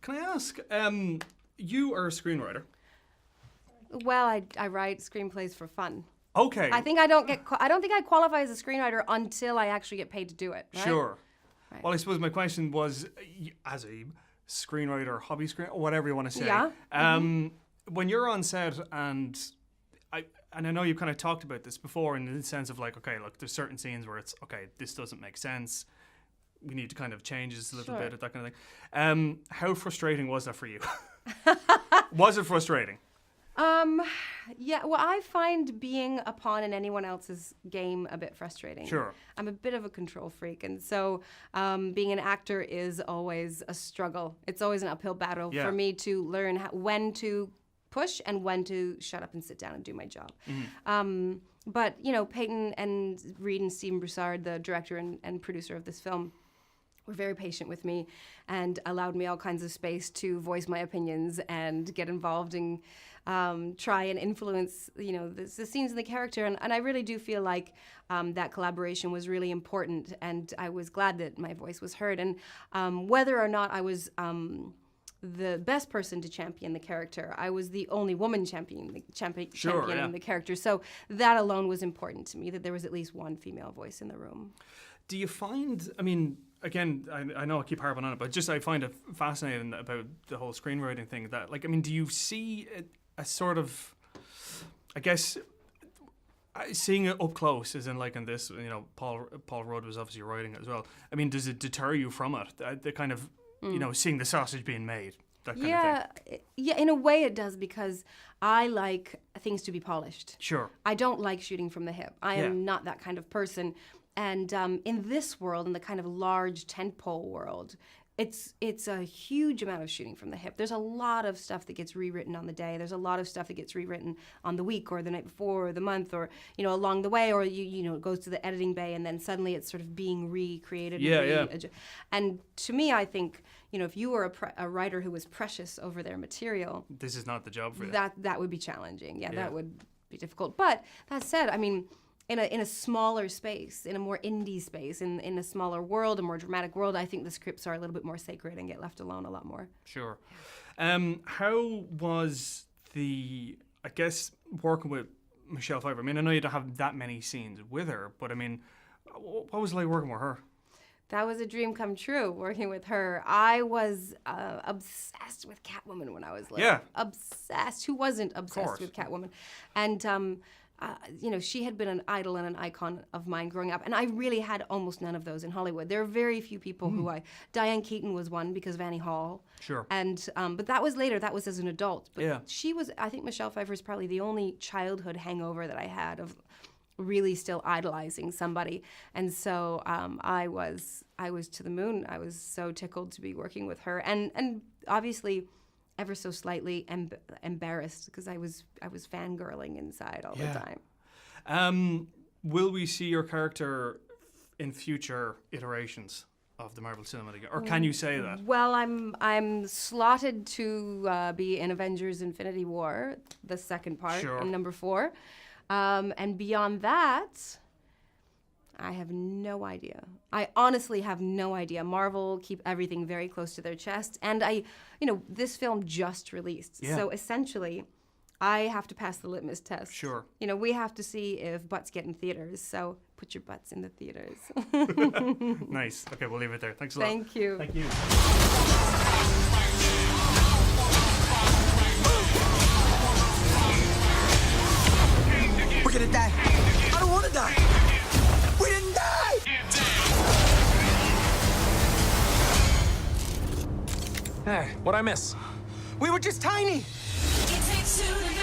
Can I ask, you are a screenwriter. Well, I write screenplays for fun. Okay. I don't think I qualify as a screenwriter until I actually get paid to do it. Right? Sure. Right. Well, I suppose my question was, as a screenwriter, hobby screenwriter, whatever you want to say. Yeah. When you're on set, and I know you kind of talked about this before in the sense of like, okay, look, there's certain scenes where it's, okay, this doesn't make sense. We need to kind of change this a little bit, that kind of thing. How frustrating was that for you? Was it frustrating? Yeah, well, I find being a pawn in anyone else's game a bit frustrating. Sure. I'm a bit of a control freak, and so being an actor is always a struggle. It's always an uphill battle for me to learn when to push and when to shut up and sit down and do my job. But, you know, Peyton and Reed and Stephen Broussard, the director and producer of this film, were very patient with me and allowed me all kinds of space to voice my opinions and get involved and try and influence, you know, the scenes and the character. And I really do feel like that collaboration was really important, and I was glad that my voice was heard. And whether or not I was the best person to champion the character, I was the only woman championing the character. So that alone was important to me, that there was at least one female voice in the room. Do you find, I mean, again, I know I keep harping on it, but just I find it fascinating about the whole screenwriting thing that, like, I mean, do you see a sort of, I guess, seeing it up close, as in like in this, you know, Paul Rudd was obviously writing it as well. I mean, does it deter you from it? The kind of, you know, seeing the sausage being made, that kind of thing? Yeah, in a way it does, because I like things to be polished. Sure. I don't like shooting from the hip. I am not that kind of person. And in this world, in the kind of large tentpole world, it's a huge amount of shooting from the hip. There's a lot of stuff that gets rewritten on the day. There's a lot of stuff that gets rewritten on the week or the night before or the month, or, you know, along the way, or you know, it goes to the editing bay and then suddenly it's sort of being recreated. And to me, I think, you know, if you were a writer who was precious over their material, this is not the job for you. That would be challenging. Yeah, that would be difficult. But that said, I mean, in a smaller space, in a more indie space, in a smaller world, a more dramatic world, I think the scripts are a little bit more sacred and get left alone a lot more. Sure. How was I guess, working with Michelle Pfeiffer? I mean, I know you don't have that many scenes with her, but I mean, what was it like working with her? That was a dream come true, working with her. I was obsessed with Catwoman when I was little. Yeah. Obsessed. Who wasn't obsessed with Catwoman? And you know, she had been an idol and an icon of mine growing up, and I really had almost none of those in Hollywood. There are very few people who Diane Keaton was one because of Annie Hall. Sure. And but that was later. That was as an adult. But she was. I think Michelle Pfeiffer is probably the only childhood hangover that I had of really still idolizing somebody. And so I was to the moon. I was so tickled to be working with her, and obviously ever so slightly embarrassed, because I was fangirling inside all the time. Will we see your character in future iterations of the Marvel Cinematic Universe, or can you say that? Well, I'm slotted to be in Avengers: Infinity War, the second part, in number 4, and beyond that, I have no idea. I honestly have no idea. Marvel keep everything very close to their chest. And you know, this film just released. Yeah. So essentially, I have to pass the litmus test. Sure. You know, we have to see if butts get in theaters. So put your butts in the theaters. Nice. Okay, we'll leave it there. Thanks a lot. Thank you. Thank you. We're gonna die. I don't wanna die. We didn't die! Hey, what'd I miss? We were just tiny! It takes two to